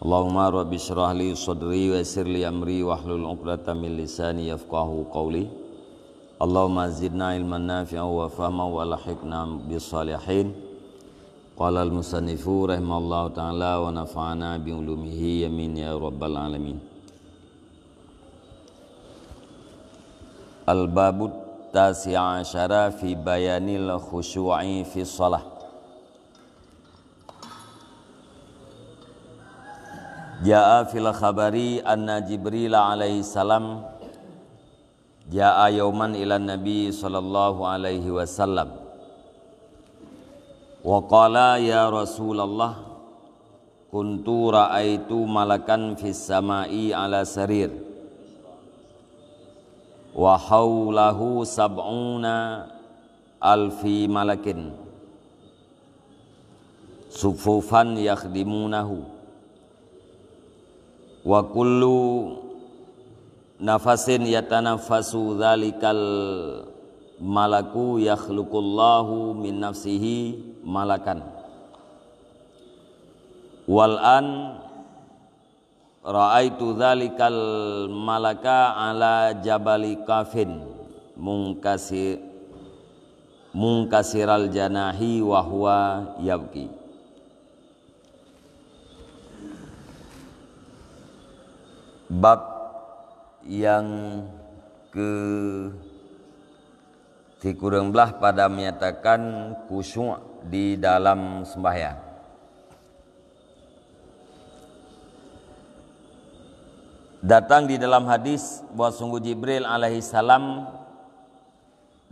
Allahumma rabbi syrah li sadri wa yassir li amri wahlul 'uqdatam min lisani yafqahu qawli. Allahumma zidna ilman nafi'an wa fahman wa alhiqna bis salihin. Qala al-musannifu rahimallahu ta'ala wa nafa'ana bi ulumihi amin ya rabbal alamin. Al-babut tasi'a asyara fi bayanil khusyu'i fi shalah. Ja'a fil khabari anna Jibril alaihi salam ja'a yawman ila Nabi sallallahu alaihi wasallam wa qala ya Rasulullah kuntu ra'aitu malakan fis sama'i ala sarir wa hawlahu sab'una alfi malakin sufufan yakhdimunahu wa kullu nafasin yatanaffasu dhalikal malaku yakhluqullahu min nafsihi malakan wal an ra'aitu dhalikal malaka ala jabali kafin munkasiral janahi wa huwa yabki. Bab yang ke tikurang belah pada menyatakan khusyuk di dalam sembahyang. Datang di dalam hadis bahawa sungguh Jibril alaihi salam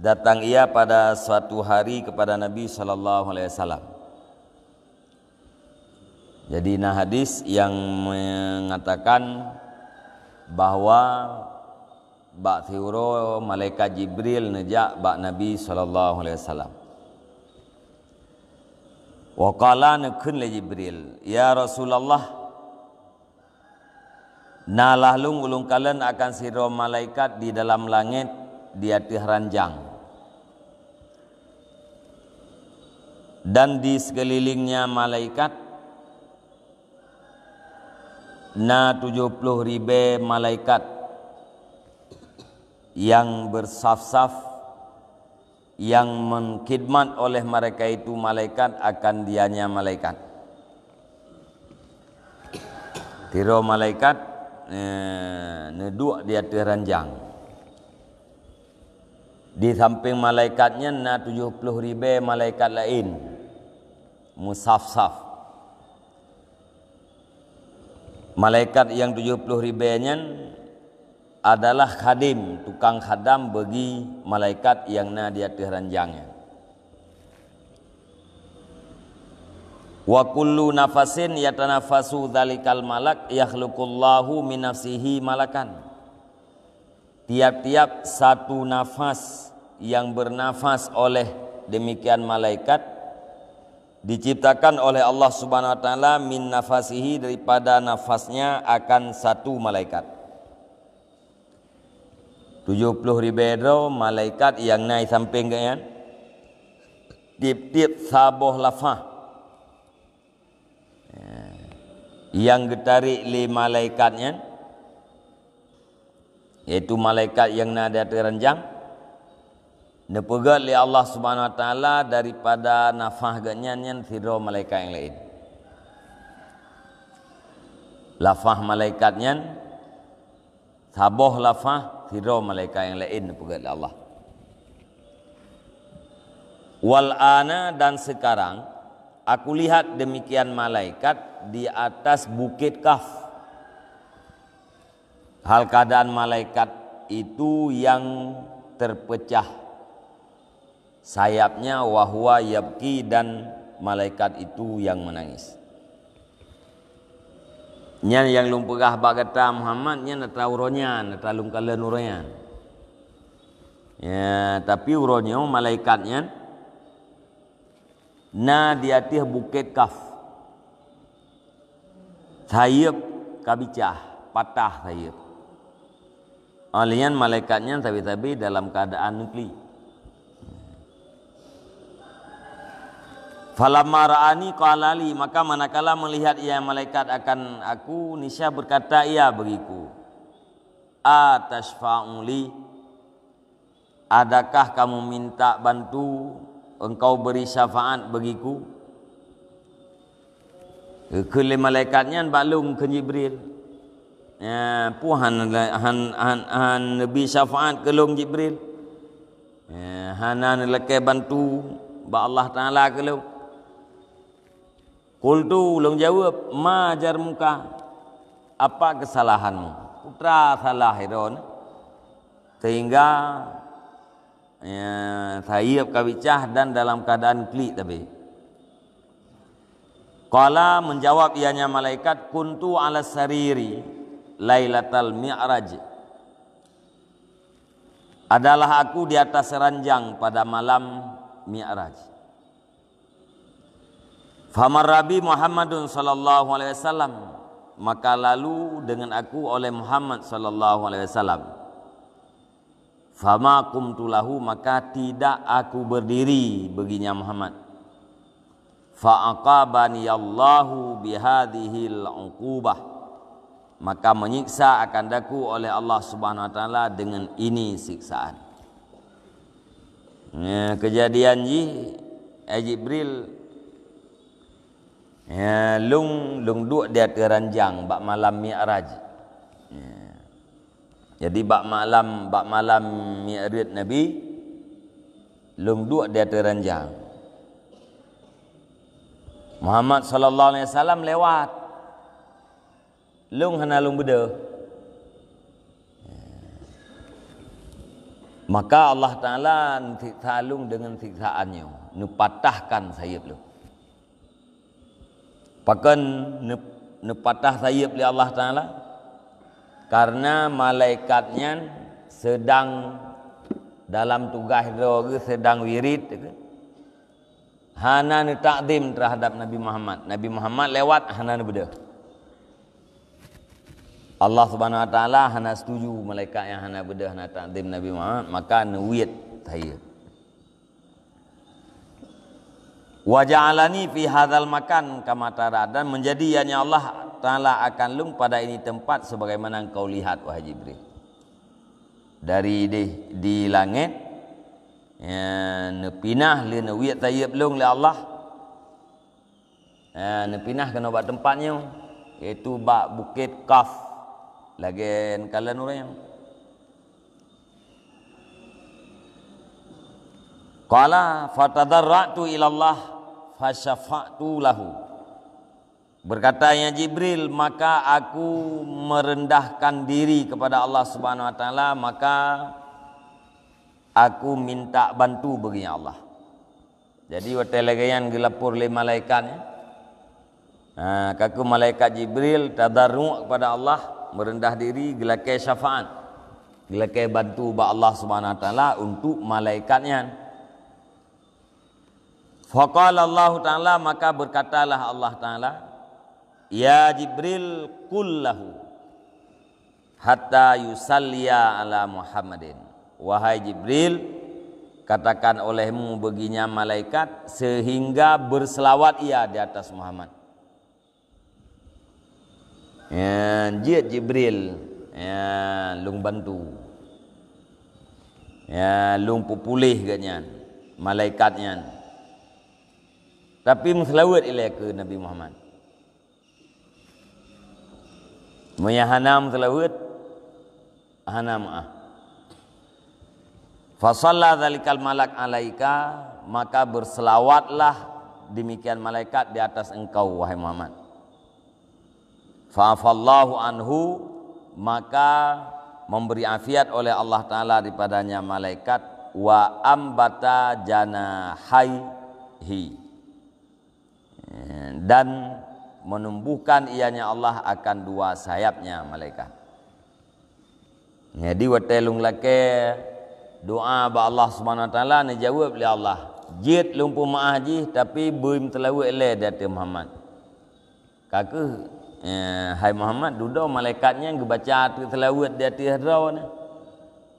datang ia pada suatu hari kepada Nabi sallallahu alaihi wasallam. Jadi nah hadis yang mengatakan bahwa bak thiuro malaikat Jibril nejak bak Nabi sallallahu alaihi wasallam. Wa qala nakun li Jibril, ya Rasulullah, nalahlung ulung kalian akan siro malaikat di dalam langit di atas ranjang. Dan di sekelilingnya malaikat na 70,000 malaikat yang bersaf-saf yang mengkhidmat oleh mereka itu malaikat akan dianya malaikat. Tiro malaikat neduk di atas ranjang. Di samping malaikatnya na 70,000 malaikat lain musaf-saf. Malaikat yang 70,000-nya adalah khadim, tukang khadam bagi malaikat yang na di atas ranjangnya. Wa kullu nafasin yatanafasu dzalikal malak yakhluqullahu min nafsihi malakan. Tiap-tiap satu nafas yang bernafas oleh demikian malaikat diciptakan oleh Allah Subhanahu wa taala min nafasihi, daripada nafasnya akan satu malaikat. 70,000 malaikat yang naik samping kan, tiap-tiap sabuh lafaz yang getarik li malaikatnya, yaitu malaikat yang naik di atas ranjang, nepegat li Allah Subhanahu wa taala daripada nafah ganyan siro malaikat yang lain. Lafah malaikatnya saboh lafah siro malaikat yang lain nepegat li Allah. Wal ana, dan sekarang aku lihat demikian malaikat di atas bukit Kaf. Hal keadaan malaikat itu yang terpecah sayapnya, wahwa yabki, dan malaikat itu yang menangis. Nya yang lumpegah bagata Muhammad nya nata uronya, nata lungkalen uronya. Ya, tapi uronya malaikatnya na di atas bukit Kaf. Sayap kabicah, patah sayap. Alian malaikatnya tapi dalam keadaan nukli. Falamma ra'ani qala li, maka manakala melihat ia malaikat akan aku, niscaya berkata ia bagiku, atashfa'u li, adakah kamu minta bantu, engkau beri syafaat bagiku? Kele malaikatnya balung ke Jibril. Ya, puhan han nabi syafaat ke long Jibril. Ya, hanan lekai bantu ba Allah Taala ke long. Qultu, long jawab, ma jarmuka, apa kesalahanmu? Putra salah iron. Sehingga ya, sayap kawicah dan dalam keadaan klik tapi. Qala, menjawab ianya malaikat, kuntu ala sariri lailatal mi'raj. Adalah aku di atas ranjang pada malam mi'raj. Famar Rabi Muhammadun sallallahu alaihi wasallam, maka lalu dengan aku oleh Muhammad sallallahu alaihi wasallam. Fama qumtu lahu, maka tidak aku berdiri baginya Muhammad. Fa aqabani Allahu bihadhil uqubah, maka menyiksa akan daku oleh Allah Subhanahu wa taala dengan ini siksaan. Ya, kejadian ji Jibril ya, lung duk dia teranjang bak malam Mi'raj. Ya. Jadi bak malam Mi'raj Nabi lung duk dia teranjang. Muhammad sallallahu alaihi wasallam lewat. Lung hana lung beda. Ya. Maka Allah Taala siksa lung dengan siksaannya, nepatahkan sayap lung. Pakan nepatah sayap oleh Allah Ta'ala karena malaikatnya sedang dalam tugas itu, sedang wirid hana ni takdim terhadap Nabi Muhammad. Nabi Muhammad lewat hana ni beda. Allah Subhanahu wa taala hana setuju malaikat yang hana beda hana takdim Nabi Muhammad, maka nuwid sayap. Wa ja'alani fi hadzal makan kama tara, dan menjadi ianya Allah Taala akan lung pada ini tempat sebagaimana engkau lihat wahai Jibril. Dari di langit ya, nepinah le newiat tayyib lung le Allah. Nepinah kena buat tempatnya iaitu bak Bukit Qaf lagi kalian orang. Qala fatadarra'tu ila Allah fasyafa'tu lahu. Berkatanya Jibril, maka aku merendahkan diri kepada Allah Subhanahu wa taala, maka aku minta bantu bagi Allah. Jadi waktu lagayan gelapur le malaikatnya. Kaku malaikat Jibril tadarru' kepada Allah, merendah diri gelakai syafaat. Gelakai bantu ba Allah Subhanahu wa taala untuk malaikatnya. Faqala Allah Ta'ala, maka berkatalah Allah Ta'ala, ya Jibril kullahu hatta yusalliya ala Muhammadin. Wahai Jibril, katakan olehmu baginya malaikat sehingga berselawat ia di atas Muhammad. Ya, jid Jibril ya lung bantu. Ya, lung pupulih katnya malaikatnya. Tapi menselawat ilai ke Nabi Muhammad. Meyahana menselawat hana ma'ah. Fasalla dzalikal malak alaika, maka berselawatlah demikian malaikat di atas engkau wahai Muhammad. Fa'afallahu anhu, maka memberi afiat oleh Allah Ta'ala daripadanya malaikat. Wa ambata janahaihi, dan menumbuhkan ianya Allah akan dua sayapnya malaikat. Jadi watelung lake doa ba Allah Subhanahu wa taala ni jawab oleh Allah. Jid lumpu maah ji tapi buim telawat le dati Muhammad. Kaku hai Muhammad duduk malaikatnya ngebaca telawat dati hadron.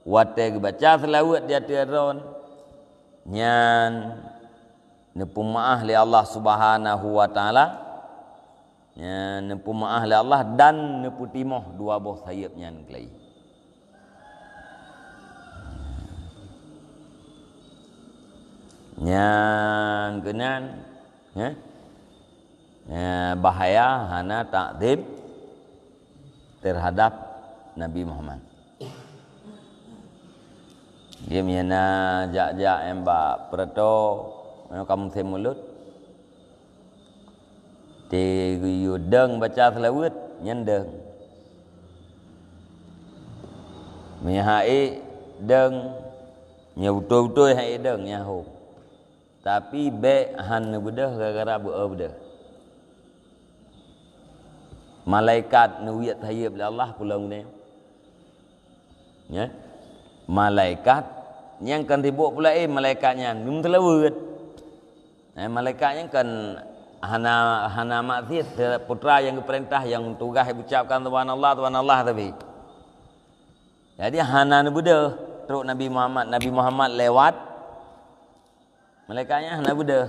Wate ngebaca telawat dati hadron. Nyan nepu maah li Allah Subhanahu wa taala, nya nepu maah li Allah dan nepu timoh dua buah sayap nyan kelai. Yang kenan bahaya hana takzib terhadap Nabi Muhammad. Dia miana jak-jak yang bak perato kamu saya mulut ti yudeng baca selawat nyendeng mihai deng nya betul-betul hai deng nya ho. Tapi be han bedah gara-gara bedah. Malaikat nuwiyat hayab li Allah pulang ni. Ya. Malaikat yang kan ribut pula malaikatnya belum terlewat. Malaikatnya kan hana maksiat putra yang perintah yang tugas ucapkan subhanallah tapi. Jadi hana bedah teruk Nabi Muhammad lewat malaikatnya hana bedah.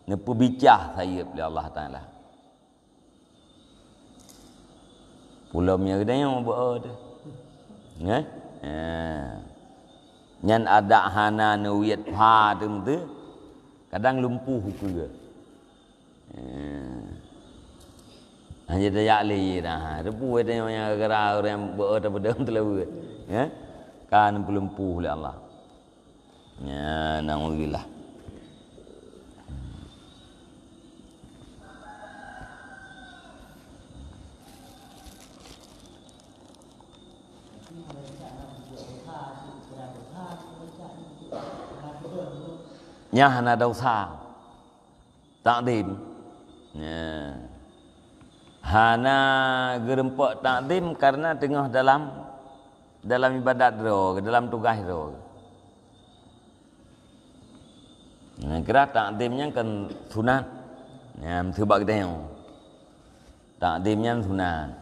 Nepu bicah sayap li Allah Taala. Pulamnya kedai yang buat ya. Nyan ada hana nuwiyat pha tu kadang lumpuh juga. Hanya dayak li dah. Repu ada yang gara orang buat pada terlewat. Ya. Kan lumpuh oleh Allah. Ya, naudzubillah. Nya hana dosa takdim ya. Hana gerempak takdim karena tengah dalam ibadat ro, dalam tugas ro. Kira takdimnya kan sunat. Ya, sebab kita yang takdimnya sunat.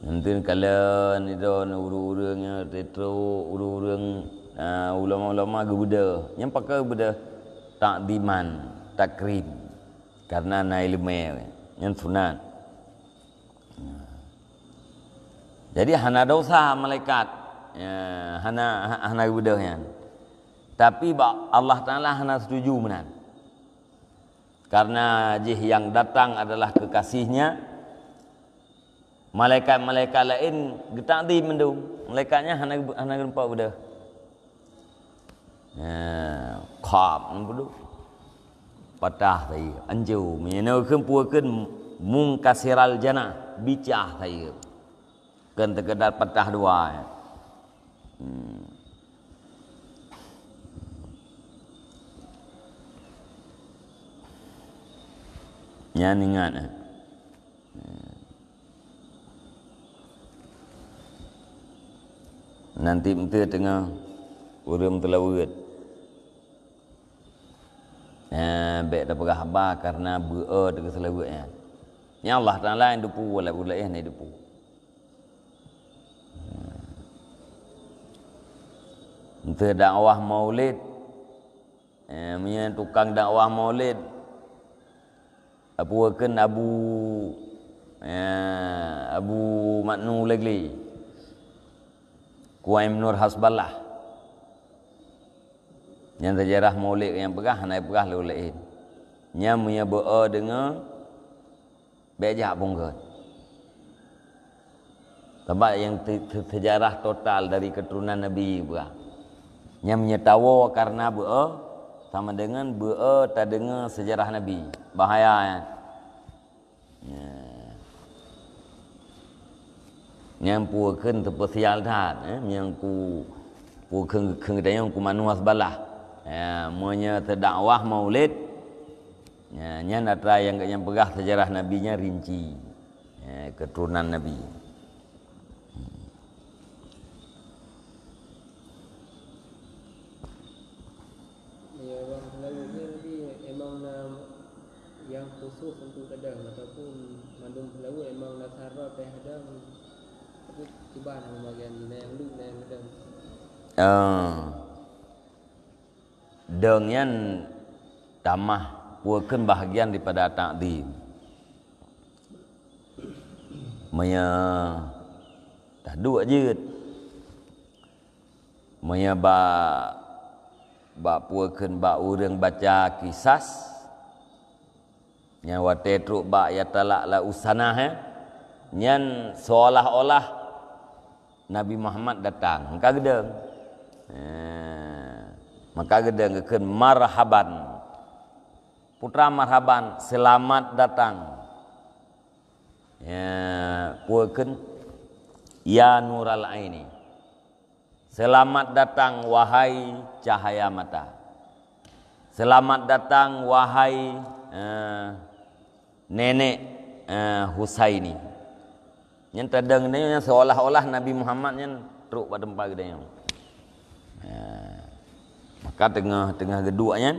Nanti kalau ni don urang-urangnya retro urang ulama-ulama gebuda yang pakai bedah takdiman takrim karena nailme yang sunat. Jadi hana dosa malaikat ya, hana bedahnya. Tapi Allah Taala hana setuju menan. Karena jih yang datang adalah kekasihnya. Malaikat-malaikat lain getakdi mendung. Malaikatnya hana gempak bedah. Khab bedu. Patah tadi anju menyena kempuakeun mungkasiral jannah bicah tadi. Kan terkedar patah dua. Nyan ingat nanti menteri tengah urang terlawat baik dah pegah khabar karena be'a dengan selawatnya ya Allah Ta'ala yang dupu wala bulai yang dupu menteri dakwah maulid punya tukang dakwah maulid apuakeun Abu Maknu Legli Kuaim Nur Hasballah yang sejarah maulid yang pegah naik pegah lulain nya punya be'a dengan bejak punggut sebab yang sejarah total dari keturunan Nabi pegah nya menyetawa karena be'a sama dengan be'a tak dengar sejarah Nabi bahaya ya. Yang puakeun teu sial tat yang puakeun keung ku Manu Hasbalah ya monya terdakwah maulid ya nya natra yang pegah sejarah nabinya rinci ya, keturunan Nabi ya bang selalu ni emang yang khusus untuk kadang ataupun mandung selalu emang nasara teh kadang tapi tiba bagian yang lu yang kadang dengan tamah puakeun bahagian daripada ta'zim. Maya dah dua je. Maya ba puakeun ba urang baca kisas nya wate truk ba ya talak la usanah nyan seolah-olah Nabi Muhammad datang. Maka gedeng. Maka gedeng keun marhaban. Putra marhaban, selamat datang. Ya, puakeun ya nural aini. Selamat datang wahai cahaya mata. Selamat datang wahai nenek Husaini. Yang terdeng ni seolah-olah Nabi Muhammad yang teruk pada tempat dia. Maka tengah geduanya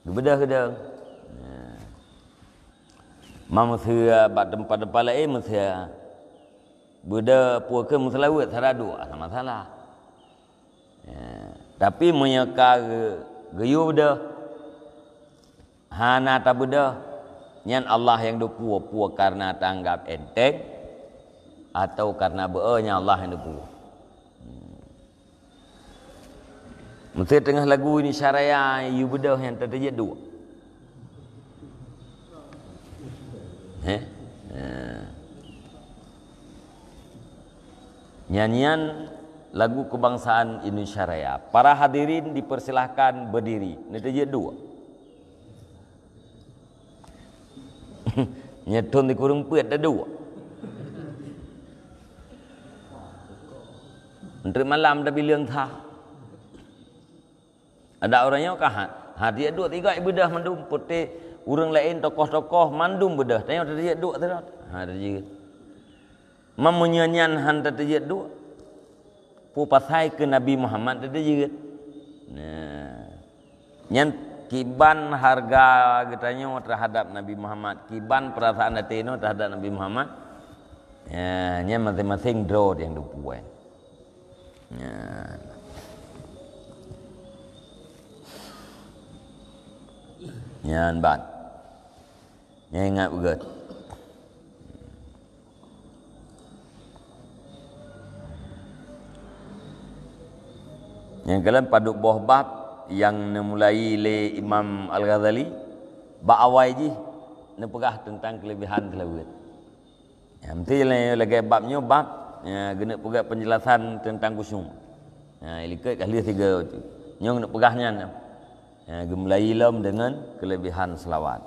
bedah gedang. Manusia bak tempat-tempat lain manusia beda puakeun muslawat saradu sama masalah. Tapi menyeka geyu beda hana ta beda nyan Allah yang dupua karena tanggap enteng atau karena beanya Allah yang dupua. Mesti tengah lagu ini syaraya you bedah yang terjadi dua. Nyanyian lagu kebangsaan Indonesia Raya. Para hadirin dipersilahkan berdiri. Ini terjadi dua. Nyetun di kurung puat ada dua. Menteri malam dah bilang thah. Ada orangnya kah? Dia dua tiga ibu dah mandum putih urang lain tokoh-tokoh mandum bedah. Tanya dia dua terus. Dia memunyanyian hanta dia dua. Pu pasai ke Nabi Muhammad dia juga. Nah, nyan kiban harga katanya terhadap Nabi Muhammad, kiban perasaan hatino terhadap Nabi Muhammad. Ya, nyan masing-masing draw yang dipuai. Ya. Nyan ban. Nyan ingat begat. Yang kalian paduk boh bab yang memulai le Imam Al-Ghazali ba awai ji nepegah tentang kelebihan telawat. Ya mesti lagi babnya bab ya guna pegah penjelasan tentang kusyuk. Ya ilikut kali tiga tu. Nyong nak pegahnya. Ya, gemulai ilm dengan kelebihan selawat.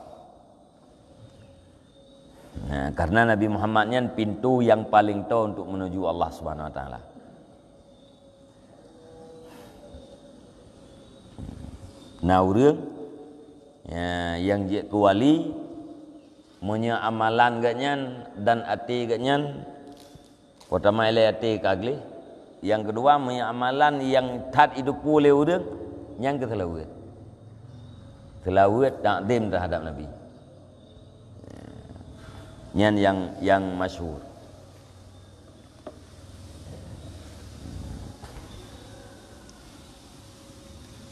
Nah, karena Nabi Muhammad ni pintu yang paling tahu untuk menuju Allah Subhanahu Wa Taala. Nah, urang ya, yang je kuali punya amalan ganyan dan ati ganyan. Pertama ile ati kagli. Yang kedua punya amalan yang tat hidup oleh urang yang keselawat. Selawat takdim terhadap Nabi. Yang masyhur.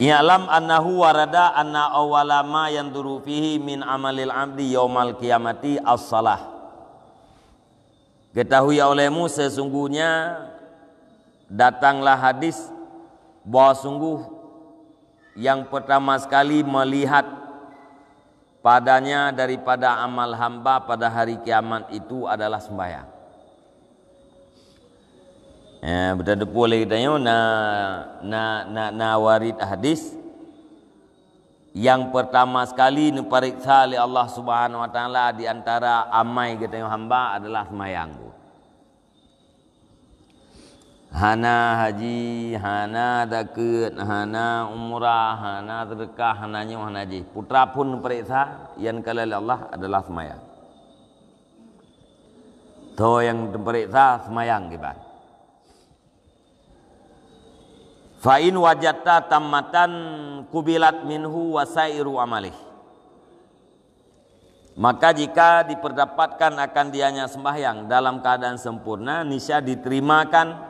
I'lam annahu warada anna awwala ma yanduru fihi min amalil abdi yaumal qiyamati as-salah. Ketahui olehmu sesungguhnya datanglah hadis bahwa sungguh yang pertama sekali melihat padanya daripada amal hamba pada hari kiamat itu adalah sembahyang. Betul boleh kita na warid hadis yang pertama sekali diperiksa oleh Allah Subhanahu Wa Taala di antara amai kita hamba adalah sembahyang. Hana haji, hana dakut, hana umrah, hana sedekah, hana nyoh, hana haji. Putra pun periksa yang kalal Allah adalah semayang. To yang periksa semayang kita. Fa in wajadta tammatan kubilat minhu wasairu amalih. Maka jika diperdapatkan akan dianya sembahyang dalam keadaan sempurna, niscaya diterimakan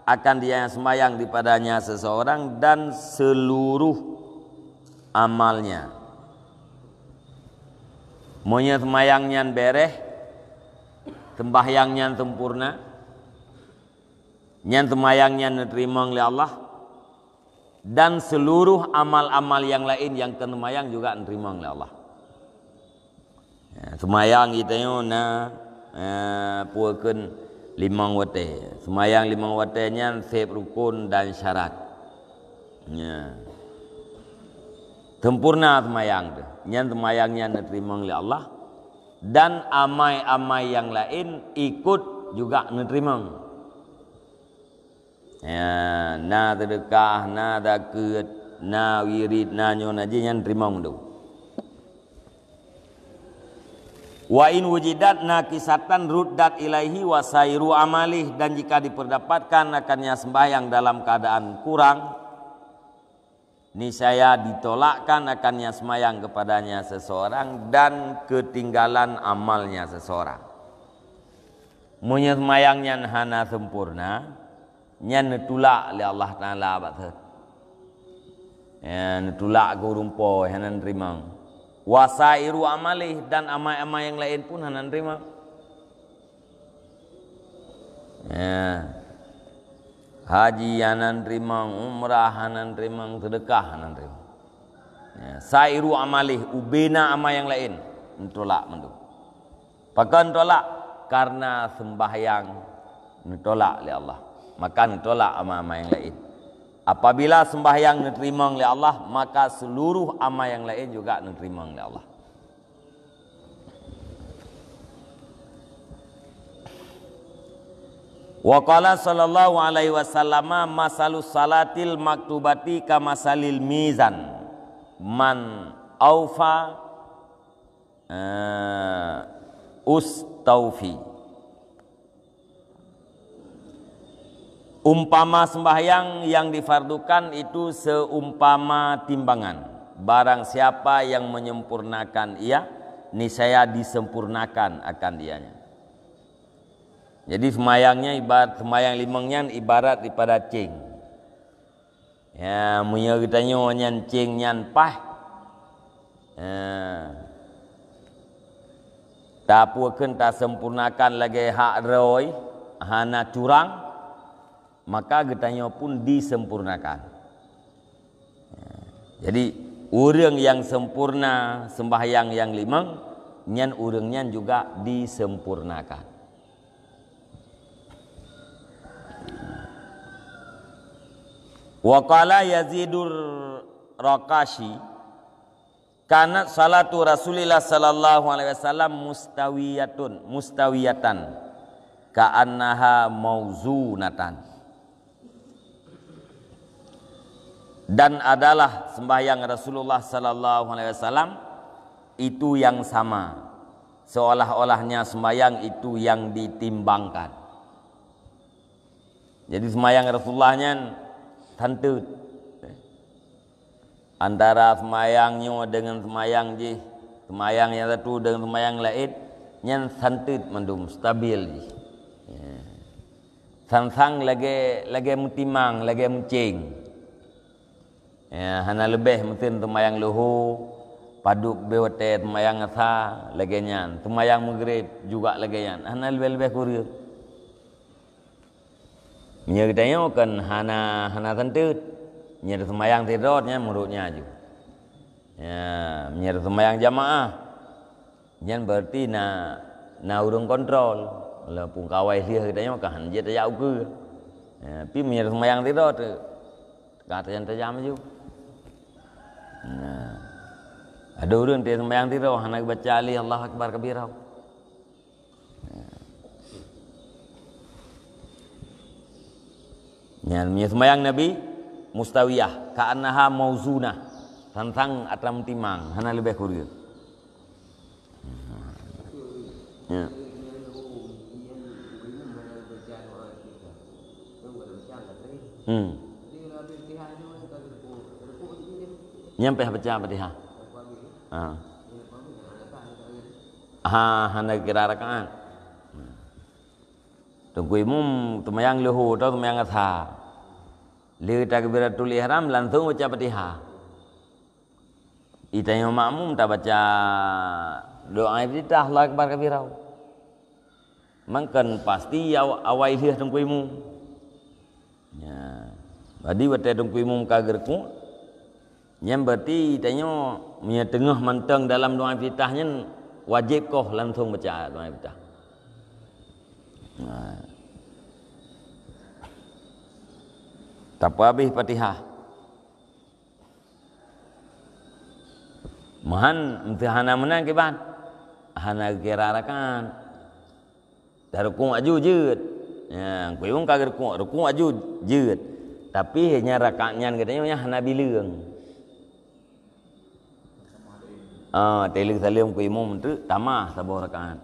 akan dia yang sembahyang dipadanya seseorang dan seluruh amalnya. Monya sembahyangnya bereh, sembahyangnya sempurna, nyan sembahyangnya diterima oleh Allah, dan seluruh amal-amal yang lain yang kena sembahyang juga diterima oleh Allah. Sembahyang kita na puakeun limang waktu. Sembahyang limang waktunya sep rukun dan syarat. Sempurna sembahyang tu. Nyan sembahyangnya diterima oleh Allah dan amai-amai yang lain ikut juga diterima. Na sedekah, na zakat, na wirid, na nyon aja yang terima mundu. Wa in wujidat nakisatan ruddat ilaihi wa sairu amalih, dan jika diperdapatkan akannya sembahyang dalam keadaan kurang, niscaya ditolakkan akannya sembahyang kepadanya seseorang dan ketinggalan amalnya seseorang. Munya sembahyangnya hana sempurna, nyan netulak oleh Allah Taala bathe. Netulak ke rumpo hanan terima. Wasairu amalih, dan amai-amai yang lain pun hanan terima. Haji hanan terima, umrah hanan terima, sedekah hanan terima. Sairu amalih, ubena amai yang lain netolak mendu. Pakan tolak karena sembahyang netolak oleh Allah, maka ditolak amal-amal yang lain. Apabila sembahyang diterima oleh Allah, maka seluruh amal yang lain juga diterima oleh Allah. Wa qala sallallahu alaihi wasallam, masalus salatil maktubati kamasalil mizan, man aufa ustaufi. Umpama sembahyang yang difardukan itu seumpama timbangan. Barang siapa yang menyempurnakan ia, niscaya disempurnakan akan dianya. Jadi sembahyangnya ibarat sembahyang limangnya ibarat daripada cing. Ya, munya kita nyan cing nyan pah. Tak puakeun tak sempurnakan lagi hak roy, hana curang, maka getanya pun disempurnakan. Jadi urang yang sempurna sembahyang yang limang, nyan urangnya juga disempurnakan. Wa qala Yazidur Raqashi, kanat salatu Rasulillah sallallahu alaihi wasallam mustawiyatan ka'annaha mauzunatan. Dan adalah sembahyang Rasulullah sallallahu alaihi wasallam itu yang sama, seolah-olahnya sembahyang itu yang ditimbangkan. Jadi sembahyang Rasulullahnya tantut antara sembahyangnya dengan sembahyang sembahyang yang satu dengan sembahyang lain yang tantut mendum stabil. Sang lagi mutimang, lagi mucing. Hana lebih mungkin sembahyang luhu, paduk bewate sembahyang asa lagi nyan, sembahyang maghrib juga lagi nyan. Hana lebih kurir. Nya katanya kan hana tentut. Nya sembahyang tidurnya menurutnya aja. Nya sembahyang jamaah. Nyan berarti na urung kontrol. Lah pun kawai dia katanya kan dia tak jauh ke. Tapi nya sembahyang tidur tu kata yang tajam aja. Ada orang dia sembahyang tidur hana baca alih Allah akbar kabirah. Nya sembahyang Nabi mustawiyah ka'annaha mauzunah, tantang atram timang hana lebih kurir. Ya. Nyampe baca Fatihah. Hana kira rakaat. Tungkui mum tumayang luhu atau tumayang atha. Li takbiratul ihram langsung baca Fatihah. Itanya makmum tak baca doa iftitah Allah akbar kabirau. Mangkan pasti awai lihat tungkui mum. Ya. Badi baca tungkui mum kager ku. Yang berarti itanya punya tengah manteng dalam doa iftitahnya wajib kau langsung baca doa iftitah. Tak apa habis Fatihah. Mahan hana menang ke ban? Hana kira rakan. Dah rukun aju jeut. Ya, kuiung kagak rukun aju jeut. Tapi hanya rakaatnya katanya hana bileung. Teleng salim kuimum tu tamah sabuh rakaat.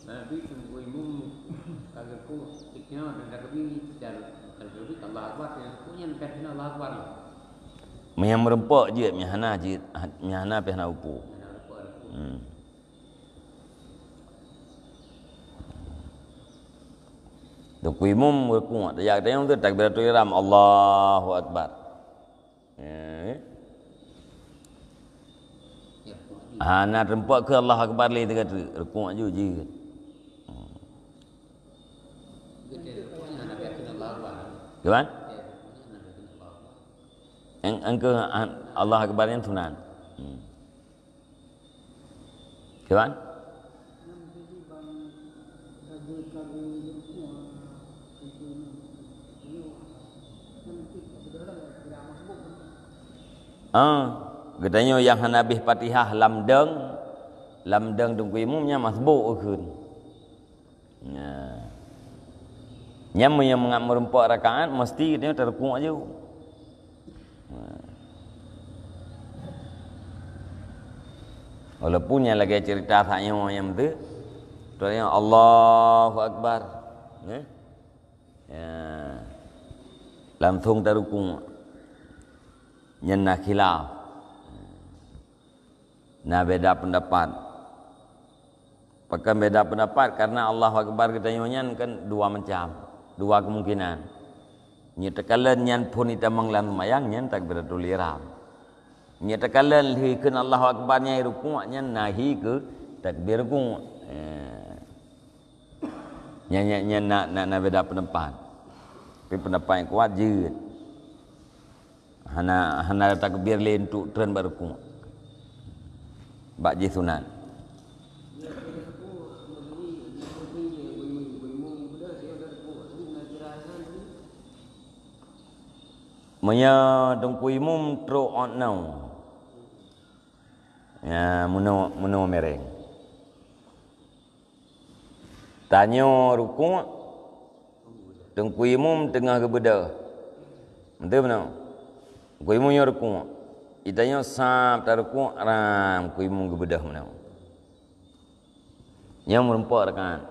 Nabi tunggu imum kagak ku tiknya dan kagak jar kalau Allah akbar ya punya perhina Allah akbar. Yang merempak je mihana je mihana pihna upu. Tu kuimum berkuat ya tayang tu takbiratul ihram Allahu akbar. Nak rempak ke Allah akbar li dekat rukuk je je. Kawan? Engkau Allah akbar yang sunan. Kawan? Katanya yang hanabih Fatihah lamdeng tunggu imumnya masbuk ukun. Yang merempak rakaat mesti katanya terkuk aja. Walaupun yang lagi cerita saknya yang tu katanya Allahu akbar. Langsung terkuk. Nyana khilaf. Nah beda pendapat. Pakai beda pendapat karena Allah akbar katanya kan dua macam, dua kemungkinan. Nyatakalan nyan pun ita manglan mayang nyan takbiratul ihram. Nyatakalan hi keun Allah akbarnya rukuk nyan nahi ke takbir rukuk. Nyan nak beda pendapat. Tapi pendapat yang kuat jeut. Hana takbir lain tu tren berrukuk. Bak je sunat. Manya tungku imum truk onau. Ya muno mereng. Tanya rukuk tungku imum tengah kebedah. Betul benar? Kuimu nya rukuk. Itanya sab tarukuk ram kuimu gebedah mana. Yang merempak rakaat.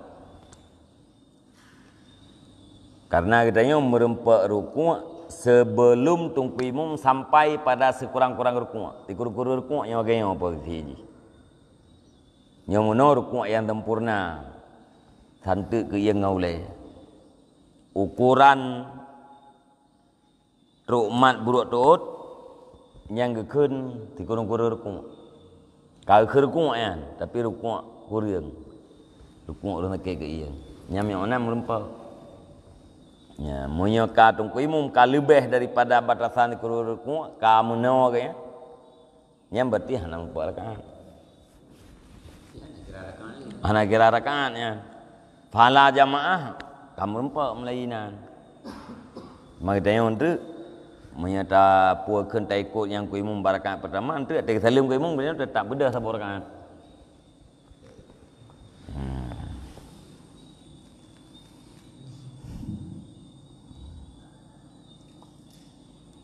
Karena katanya merempak rukuk sebelum tungku imum sampai pada sekurang-kurang rukuk. Dikur-kur rukuk yang bagainya apa siji. Yang mana rukuk yang sempurna. Santuk ke yang ngaulai. Ukuran rukmat buruk tuut yang gekun di kurung-kurung rukuk. Kalau rukuk kan, tapi rukuk kurang. Rukuk orang nak ke iya. Nyam yang mana merempau. Ya, munyo ka tungku imum ka lebih daripada batasan di kurung rukuk, ka muno ke ya. Nyam berarti hana merempau rakaat. Hana kira rakaat ya. Pahala jamaah kamu merempau melainan. Makanya untuk menyata puakan tak ikut yang kuimum rakaat pertama itu tak salim kuimum benar tak beda satu rakaat.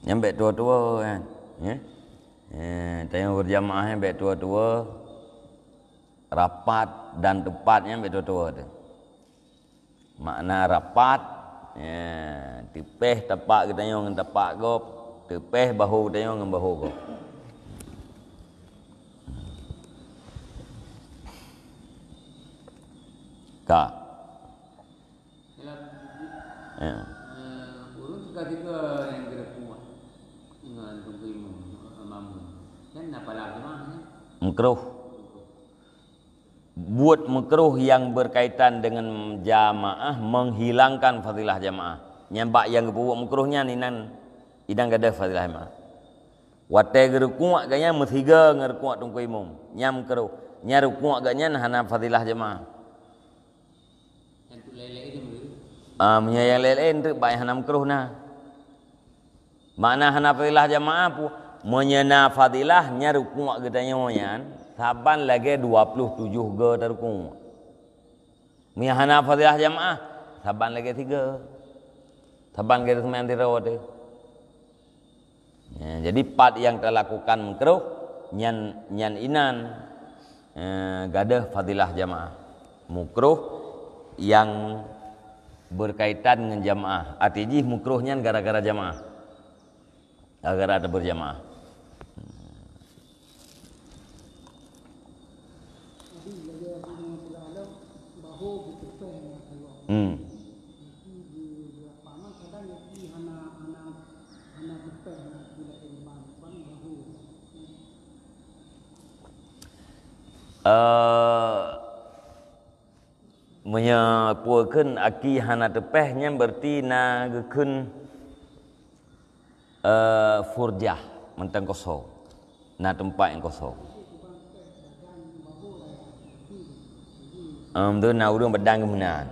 Yang baik tua-tua kan. Tengok berjamaah yang baik tua-tua rapat dan tepatnya baik tua-tua tu. Makna rapat tepeh tapak kita dengan tapak gop, tepeh bahu kita dengan bahu gop. Kak. Ya. Urus tiga yang kira kuat. Dengan tunggu mamu. Kan apa lagi mah? Makruh. Buat makruh yang berkaitan dengan jamaah menghilangkan fadilah jamaah. Nyambak yang buat makruhnya ni nan idang gada fadilah jamaah. Watai gerkuak ganya mestiga ngerkuak tungku imum. Nyam makruh. Nyarkuak ganya hana fadilah jamaah. Yang tu lele itu Yang lele itu baik hana makruh nah. Makna hana fadilah jamaah pu menyena fadilah nyarkuak gedanya moyan. Saban lagi 27 ge terkung. Mihana fadilah jamaah saban lagi 3. Saban lagi 9 tirawat. Ya, jadi part yang terlakukan makruh nyan inan gadah fadilah jamaah. Makruh yang berkaitan dengan jamaah. Artinya makruhnya gara-gara jamaah. Gara-gara ada berjamaah. Menyapuakan aki hana tepehnya berarti na gekun furjah mentang kosong, na tempat yang kosong. Tu na urang bedang kemunan.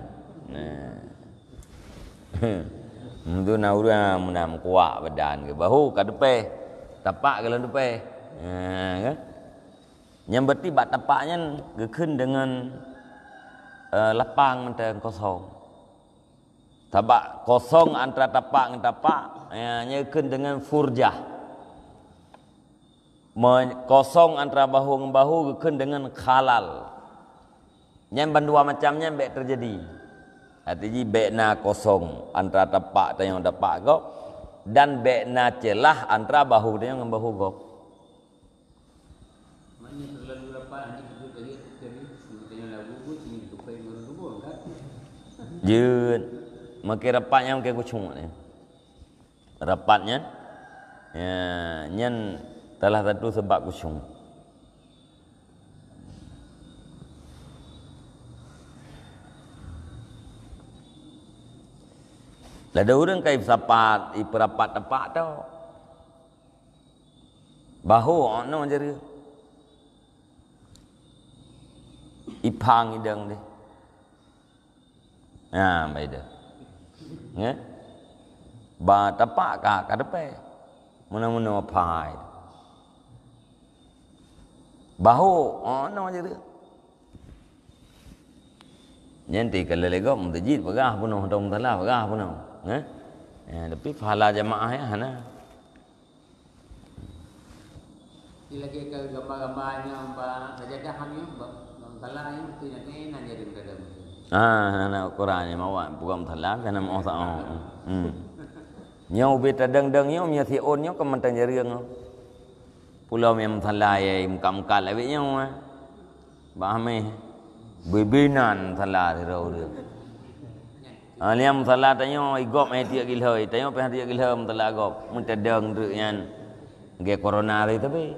Tu na urang menam kuat badan ke bahu ka tepeh tapak ke lan tepeh. Kan? Yang berarti bak tapaknya gekun dengan lapang mentang kosong. Tapak kosong antara tapak dengan tapak nyekun dengan furjah. Kosong antara bahu dengan bahu gekun dengan khalal. Yang bandua macamnya baik terjadi. Artinya baikna kosong antara tapak dengan tapak kau dan baikna celah antara bahu dengan bahu kau. Jun, makin rapatnya makin kucung ni. Rapatnya, nyan telah satu sebab kucung. Ada orang kaif sapat, iperapat tepak tau. Bahu ono je. Ipang idang deh. Baik dah. Ya. Ba tapak ka depan. Mana-mana pai. Bahu ono je dia. Nanti kalau lego mentajid pegah penuh dong telah pegah penuh. Tapi pahala jamaah ya hana. Lagi ke gambar-gambarnya sajadah hamil telah yang tu nanti nanya dia dalam. Anak Quran ni mawak bukan talak kana mau sa. Nyau beta dang-dang nyau nya si on nyau kementan jariang. Pulau yang talai muka-muka lagi nyau. Bahame bebenan talak rau dia. Liam talak tanyo igop ai tiak gilhoi, tanyo pe tiak gilhom talak gop. Mun tedang tu nyan ge corona ri tapi.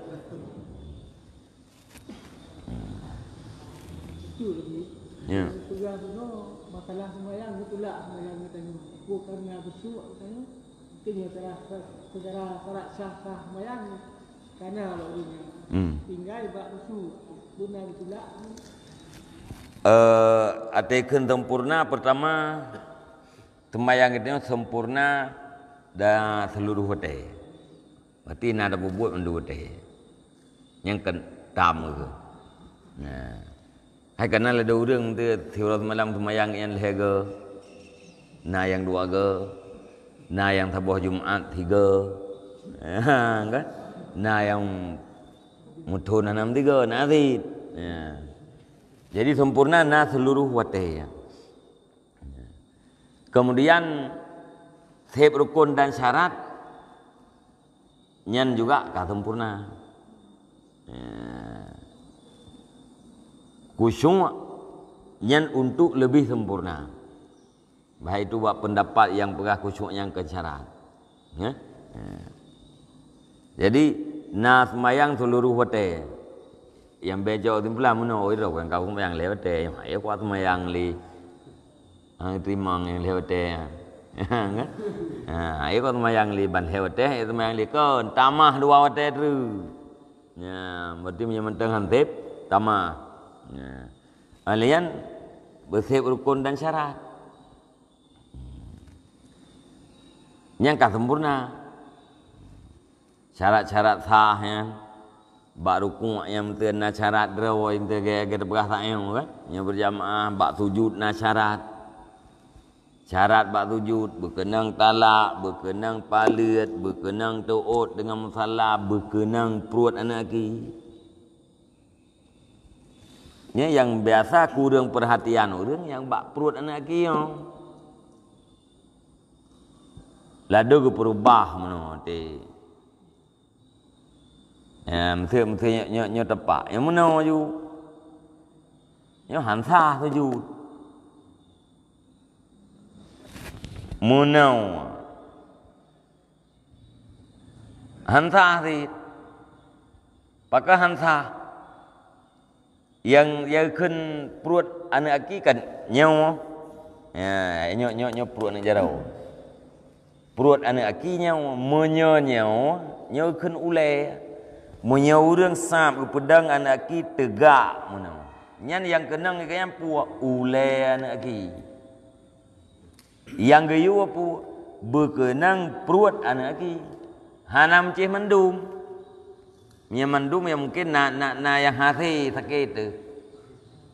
Ya. Tugas tu makalah sembahyang itulah sembahyang katanya. Bukannya besuk katanya. Mungkin telah secara sah sembahyang karena ini. Tinggal bak besuk. Benar itulah. Artikan sempurna pertama sembahyang itu sempurna dan seluruh hati. Berarti nak ada buat mendu hati. Yang kentam ke. Nah. Hai kenal ada orang tu tiura semalam sembahyang yang lehega. Na yang 2 ge. Na yang tabuh Jumaat 3. Kan? Na yang mutun 6 3 na rit. Jadi sempurna na seluruh wate. Kemudian setiap rukun dan syarat nyan juga ka sempurna. Khusyuk Nyan untuk lebih sempurna. Baik itu buat pendapat yang perah khusyuk yang kesyarat. Ya? Jadi nak semayang seluruh hotel. Yang bejo tu pula mana oi ro kan kau semayang le hotel. Ai kuat semayang li. Terima yang le hotel. Kan? Ai kuat semayang li ban le hotel, semayang li kon tamah dua hotel tu. Ya, berarti punya mentang hantip tamah. Ya. Alian bersih rukun dan syarat. Yang tak sempurna. Syarat-syarat sah ya. Bak rukuk yang mesti na syarat draw yang tergaya berah tak kan. Yang berjamaah bak sujud na syarat. Syarat bak sujud berkenang talak, berkenang palit, berkenang taat dengan musalla, berkenang perut anak laki. Ya, yang biasa kurang perhatian orang yang bak perut anak laki yang ladu ke perubah mana te. Ya, mesti nyo tepak. Yang mana ju? Nyo hansa sujud. Munau. Hansa si. Pakai hansa. Yang kun perut anak laki kan nyaw. Ya, nyo perut anak jarau. Perut anak laki nyaw nyaw kun ulai. Menyau orang sap ke pedang anak laki tegak menau. Nyan yang kenang yang puak ulai anak laki. Yang gayu apa berkenang perut anak laki. Hanam cih mendum. Yang mendum yang mungkin na yang hati sakit tu.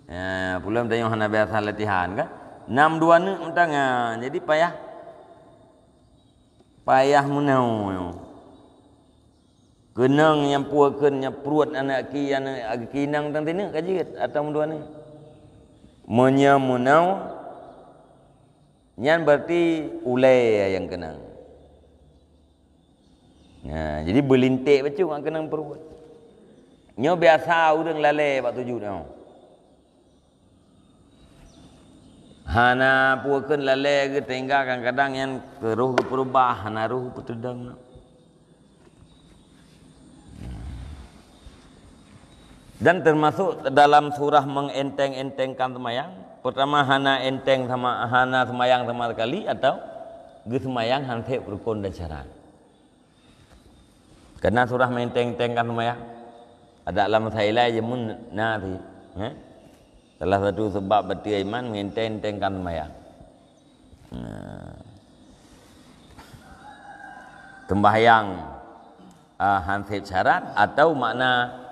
Ya, pula yang hana biasa latihan kan. 6-2 ni mentang. Jadi payah menau. Kenang yang puakan yang perut anak ki anak kinang tang tina kajit atau dua ni. Menyamunau nyan berarti ulai yang kenang. Nah, jadi berlintik betul ang kenang perut. Nyo biasa urang lalai bak tuju dah. Hana puakan lalai ke tinggal kadang-kadang yang keruh ke perubah, hana ruh petedang. Dan termasuk dalam surah mengenteng-entengkan semayang. Pertama hana enteng sama hana semayang sama sekali atau semayang hansip rukun dan syarat. Karena surah mengenteng-entengkan semayang. Ada dalam sailai jemun nanti. Salah satu sebab berarti iman mengenteng-entengkan semayang. Sembahyang hansip syarat atau makna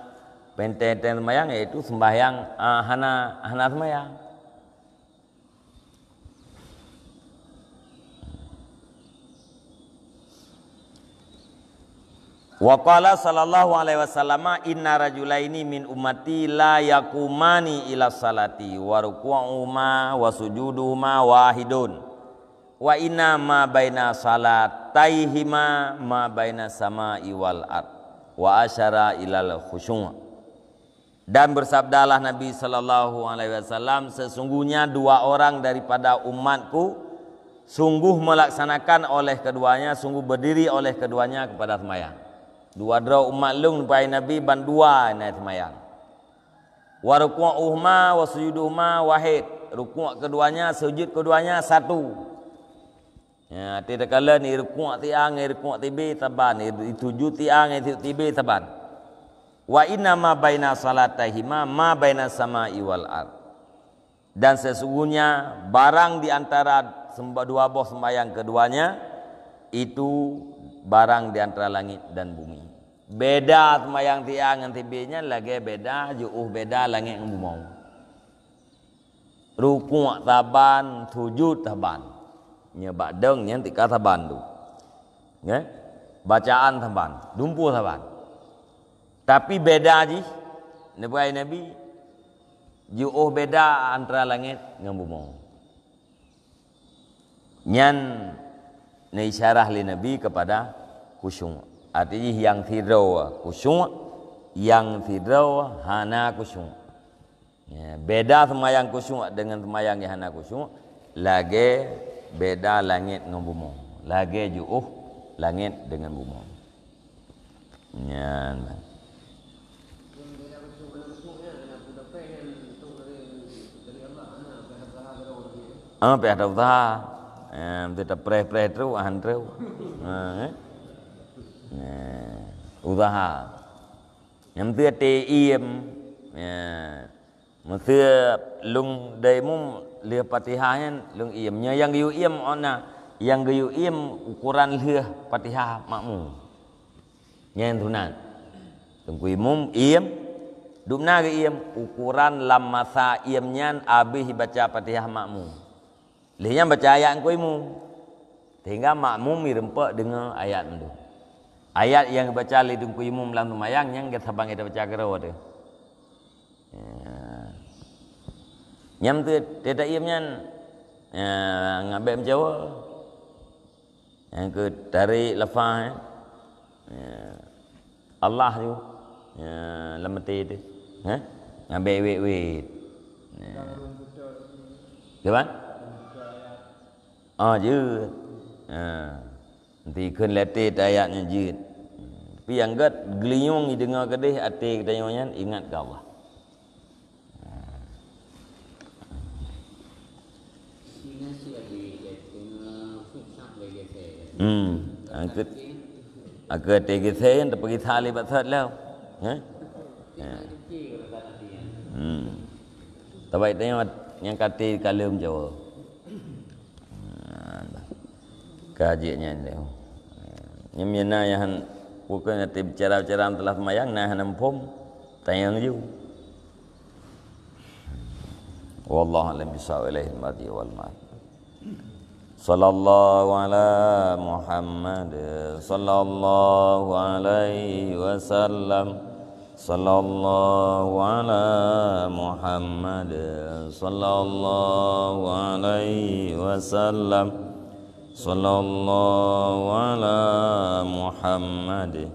penteng-penteng semayang iaitu sembahyang hana semayang. Wa qala sallallahu alaihi wasallam inna rajulaini min ummati la yaqumani ila salati wa ruku'uhuma wa sujuduhuma wahidun wa inna ma baina salataihima ma baina sama'i wal ard wa asyara ilal khusyu'. Dan bersabdalah Nabi sallallahu alaihi wasallam, sesungguhnya 2 orang daripada umatku sungguh melaksanakan oleh keduanya, sungguh berdiri oleh keduanya kepada sembahyang. 2 dra umat lung pai Nabi ban 2 naik sembahyang. Wa ruku'uhuma wa sujuduhuma wahid. Rukuk keduanya, sujud keduanya satu. Ya, tidak kala ni rukuk tiang, ni rukuk tibe taban, ni sujud tiang, ni tibe taban. Wa inna ma baina salatahima ma baina sama'i wal ard. Dan sesungguhnya barang di antara 2 buah sembahyang keduanya itu barang di antara langit dan bumi. Beda sembahyang tiang dengan tibenya lagi beda, jauh beda langit dengan bumi. Rukuk taban, sujud taban. Nya badeng nya tika taban tu. Ya? Bacaan taban, dumpu taban. Tapi beda ji, Nabi jauh beda antara langit dengan bumi. Nyan isyarah li Nabi kepada khusyuk. Artinya yang tidak khusyuk, yang tidak hana khusyuk. Ya, beda semayang khusyuk dengan semayang yang hana khusyuk. Lagi beda langit dengan bumi. Lagi jauh langit dengan bumi. Ya. Pihak dah. Kita pray terus, terus. Usaha. Yang tu TIM. Mesti lung daimum lia Fatihahnya lung iamnya yang giu iam ona yang giu iam ukuran lia Fatihah makmum. Yang tunan. Tunggu imum iam dupna ge iam ukuran lam masa iamnya habis baca Fatihah makmum. Lihnya baca ayat ku imum. Sehingga makmum mirempak dengan ayat itu. Ayat yang baca li tunggu imum dalam tumayang yang kita sabang kita baca kero tu. Nyam tu tidak iamnya ngabek menjawab yang ke dari lafaz Allah tu lemati tu ngabek wet gimana je nanti kun letih ayatnya je tapi yang gat geliung dengar kedih hati kedayanya ingat ke Allah. Agak tiga saya yang pergi tali batat lah. Tapi tengok yang kata kalam Jawa. Kajiannya ni. Yang mana yang bukan nanti bicara-bicara telah semayang nah nampum tayang ju. Wallahu a'lam bishawab ilaihi al-madi wal ma'ad. Sallallahu ala Muhammad sallallahu alaihi wasallam. Sallallahu ala Muhammad sallallahu alaihi wasallam. Sallallahu ala Muhammad.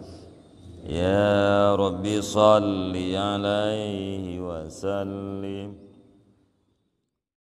Ya Rabbi salli alaihi wasallim.